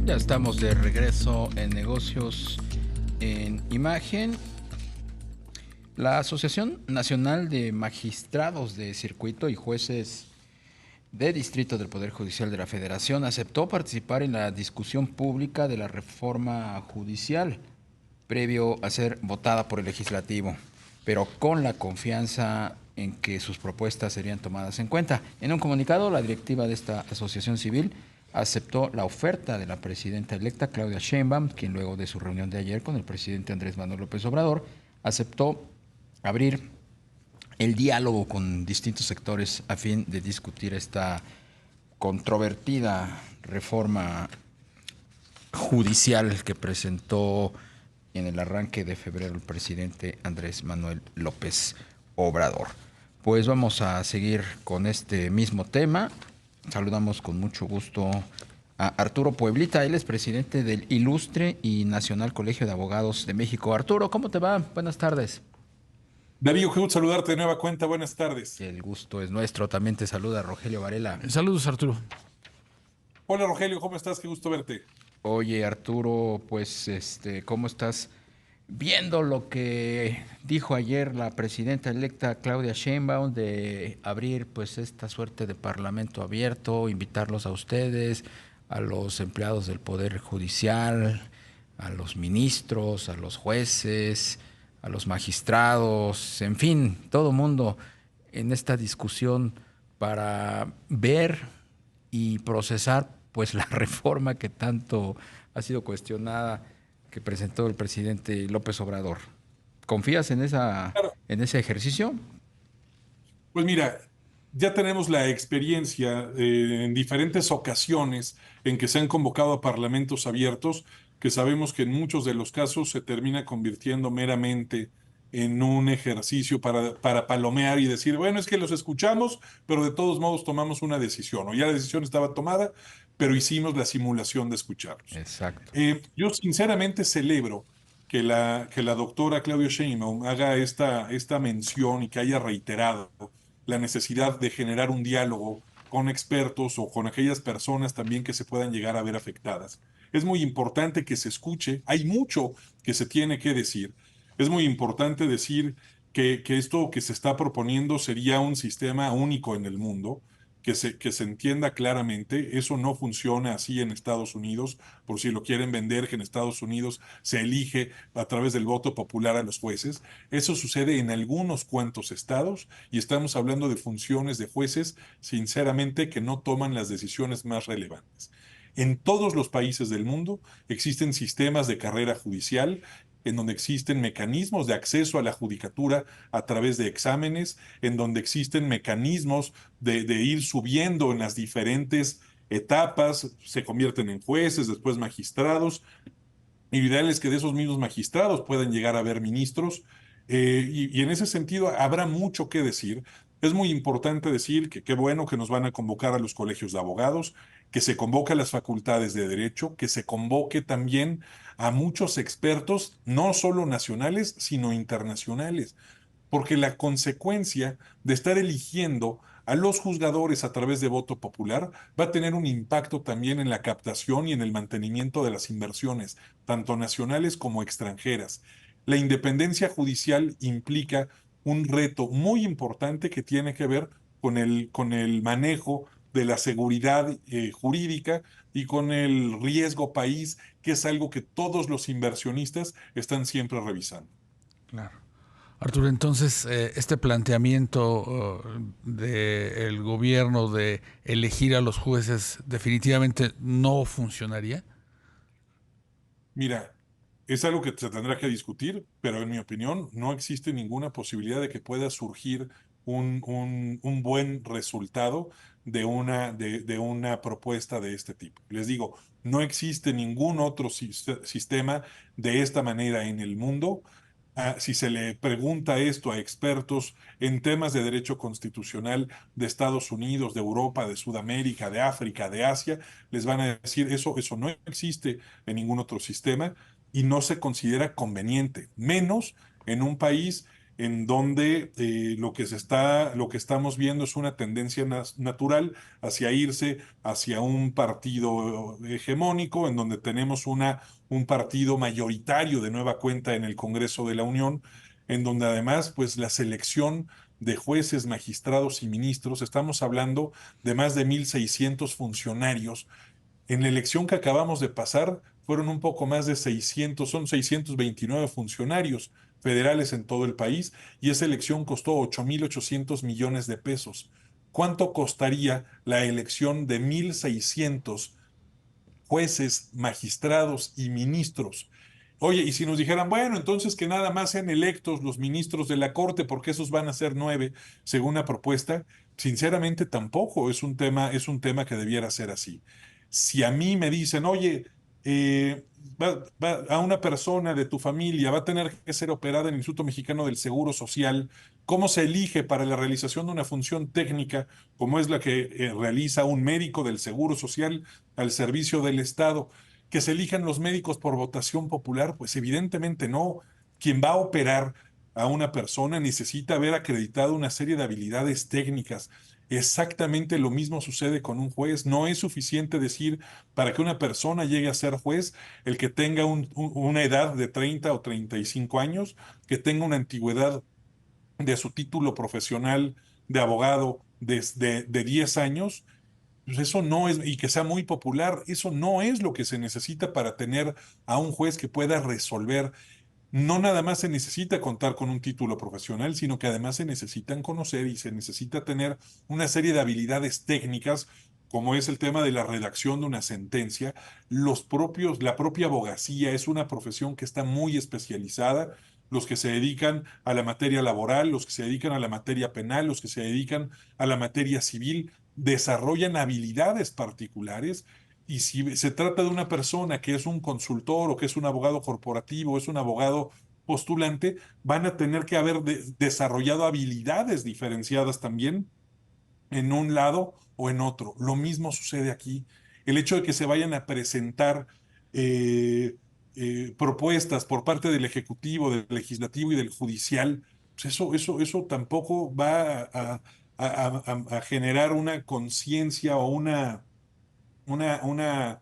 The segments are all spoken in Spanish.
Ya estamos de regreso en Negocios en Imagen. La Asociación Nacional de Magistrados de Circuito y Jueces de Distrito del Poder Judicial de la Federación aceptó participar en la discusión pública de la reforma judicial previo a ser votada por el legislativo, pero con la confianza en que sus propuestas serían tomadas en cuenta. En un comunicado, la directiva de esta asociación civil aceptó la oferta de la presidenta electa Claudia Sheinbaum, quien luego de su reunión de ayer con el presidente Andrés Manuel López Obrador aceptó abrir el diálogo con distintos sectores a fin de discutir esta controvertida reforma judicial que presentó en el arranque de febrero el presidente Andrés Manuel López Obrador. Pues vamos a seguir con este mismo tema. Saludamos con mucho gusto a Arturo Pueblita. Él es presidente del Ilustre y Nacional Colegio de Abogados de México. Arturo, ¿cómo te va? Buenas tardes. Darío, qué gusto saludarte de nueva cuenta. Buenas tardes. El gusto es nuestro. También te saluda Rogelio Varela. Saludos, Arturo. Hola Rogelio, ¿cómo estás? Qué gusto verte. Oye, Arturo, pues, ¿cómo estás viendo lo que dijo ayer la presidenta electa Claudia Sheinbaum de abrir, pues, esta suerte de parlamento abierto, invitarlos a ustedes, a los empleados del Poder Judicial, a los ministros, a los jueces, a los magistrados, en fin, todo mundo en esta discusión para ver y procesar pues la reforma que tanto ha sido cuestionada que presentó el presidente López Obrador? ¿Confías Claro, en ese ejercicio? pues mira, ya tenemos la experiencia en diferentes ocasiones en que se han convocado a parlamentos abiertos, que sabemos que en muchos de los casos se termina convirtiendo meramente en un ejercicio para palomear y decir, bueno, es que los escuchamos, pero de todos modos tomamos una decisión, o ya la decisión estaba tomada, pero hicimos la simulación de escucharlos. Exacto. Yo sinceramente celebro que la doctora Claudia Sheinbaum haga esta mención y que haya reiterado la necesidad de generar un diálogo con expertos o con aquellas personas también que se puedan llegar a ver afectadas. Es muy importante que se escuche, hay mucho que se tiene que decir. Es muy importante decir que esto que se está proponiendo sería un sistema único en el mundo, que se entienda claramente. Eso no funciona así en Estados Unidos, por si lo quieren vender, que en Estados Unidos se elige a través del voto popular a los jueces. Eso sucede en algunos cuantos estados y estamos hablando de funciones de jueces, sinceramente, que no toman las decisiones más relevantes. En todos los países del mundo existen sistemas de carrera judicial en donde existen mecanismos de acceso a la judicatura a través de exámenes, en donde existen mecanismos de ir subiendo en las diferentes etapas, se convierten en jueces, después magistrados, y lo ideal es que de esos mismos magistrados puedan llegar a ver ministros, y en ese sentido habrá mucho que decir. Es muy importante decir que qué bueno que nos van a convocar a los colegios de abogados, que se convoque a las facultades de derecho, que se convoque también a muchos expertos, no solo nacionales, sino internacionales, porque la consecuencia de estar eligiendo a los juzgadores a través de voto popular va a tener un impacto también en la captación y en el mantenimiento de las inversiones, tanto nacionales como extranjeras. La independencia judicial implica un reto muy importante que tiene que ver con el manejo de la seguridad jurídica y con el riesgo país, que es algo que todos los inversionistas están siempre revisando. Claro. Arturo, entonces, este planteamiento del gobierno de elegir a los jueces definitivamente no funcionaría. Mira, es algo que se tendrá que discutir, pero en mi opinión no existe ninguna posibilidad de que pueda surgir un buen resultado de una propuesta de este tipo. Les digo, no existe ningún otro sistema de esta manera en el mundo. Si se le pregunta esto a expertos en temas de derecho constitucional de Estados Unidos, de Europa, de Sudamérica, de África, de Asia, les van a decir eso no existe en ningún otro sistema y no se considera conveniente, menos en un país en donde lo que estamos viendo es una tendencia natural hacia irse hacia un partido hegemónico, en donde tenemos un partido mayoritario de nueva cuenta en el Congreso de la Unión, en donde además, pues la selección de jueces, magistrados y ministros, estamos hablando de más de 1,600 funcionarios. En la elección que acabamos de pasar fueron un poco más de 600, son 629 funcionarios federales en todo el país, y esa elección costó 8,800 millones de pesos. ¿Cuánto costaría la elección de 1,600 jueces, magistrados y ministros? Oye, y si nos dijeran, bueno, entonces que nada más sean electos los ministros de la Corte, porque esos van a ser 9, según la propuesta, sinceramente tampoco es un tema que debiera ser así. Si a mí me dicen, oye, a una persona de tu familia va a tener que ser operada en el Instituto Mexicano del Seguro Social, ¿cómo se elige para la realización de una función técnica como es la que realiza un médico del Seguro Social al servicio del Estado? ¿Que se elijan los médicos por votación popular? Pues evidentemente no. Quien va a operar a una persona necesita haber acreditado una serie de habilidades técnicas. Exactamente lo mismo sucede con un juez. No es suficiente decir para que una persona llegue a ser juez el que tenga una edad de 30 o 35 años, que tenga una antigüedad de su título profesional de abogado de 10 años. Pues eso no es, y que sea muy popular, eso no es lo que se necesita para tener a un juez que pueda resolver. No nada más se necesita contar con un título profesional, sino que además se necesitan conocer y se necesita tener una serie de habilidades técnicas, como es el tema de la redacción de una sentencia. La propia abogacía es una profesión que está muy especializada. Los que se dedican a la materia laboral, los que se dedican a la materia penal, los que se dedican a la materia civil, desarrollan habilidades particulares. Y si se trata de una persona que es un consultor o que es un abogado corporativo, es un abogado postulante, van a tener que haber desarrollado habilidades diferenciadas también en un lado o en otro. Lo mismo sucede aquí. El hecho de que se vayan a presentar propuestas por parte del Ejecutivo, del Legislativo y del Judicial, pues eso tampoco va a generar una conciencia o una, una,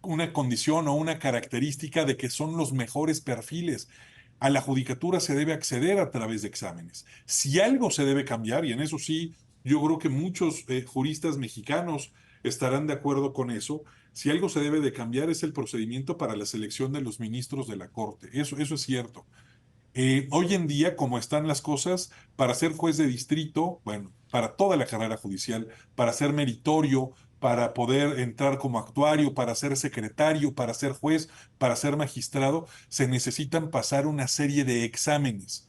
una condición o una característica de que son los mejores perfiles. A la judicatura se debe acceder a través de exámenes. Si algo se debe cambiar, y en eso sí, yo creo que muchos juristas mexicanos estarán de acuerdo con eso, si algo se debe de cambiar es el procedimiento para la selección de los ministros de la Corte. Eso es cierto. Hoy en día, como están las cosas, para ser juez de distrito, bueno, para toda la carrera judicial, para ser meritorio, para poder entrar como actuario, para ser secretario, para ser juez, para ser magistrado, se necesitan pasar una serie de exámenes.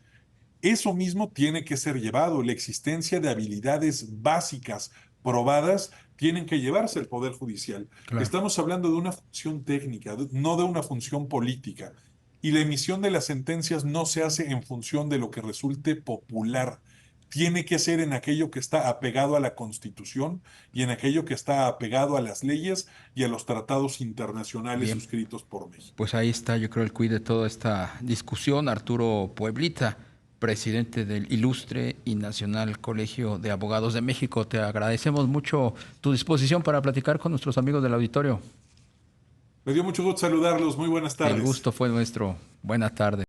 Eso mismo tiene que ser llevado. La existencia de habilidades básicas probadas tienen que llevarse al Poder Judicial. Claro. Estamos hablando de una función técnica, no de una función política. Y la emisión de las sentencias no se hace en función de lo que resulte popular. Tiene que ser en aquello que está apegado a la Constitución y en aquello que está apegado a las leyes y a los tratados internacionales Bien, suscritos por México. pues ahí está, yo creo, el quid de toda esta discusión. Arturo Pueblita, presidente del Ilustre y Nacional Colegio de Abogados de México. Te agradecemos mucho tu disposición para platicar con nuestros amigos del auditorio. Me dio mucho gusto saludarlos. Muy buenas tardes. El gusto fue nuestro. Buenas tardes.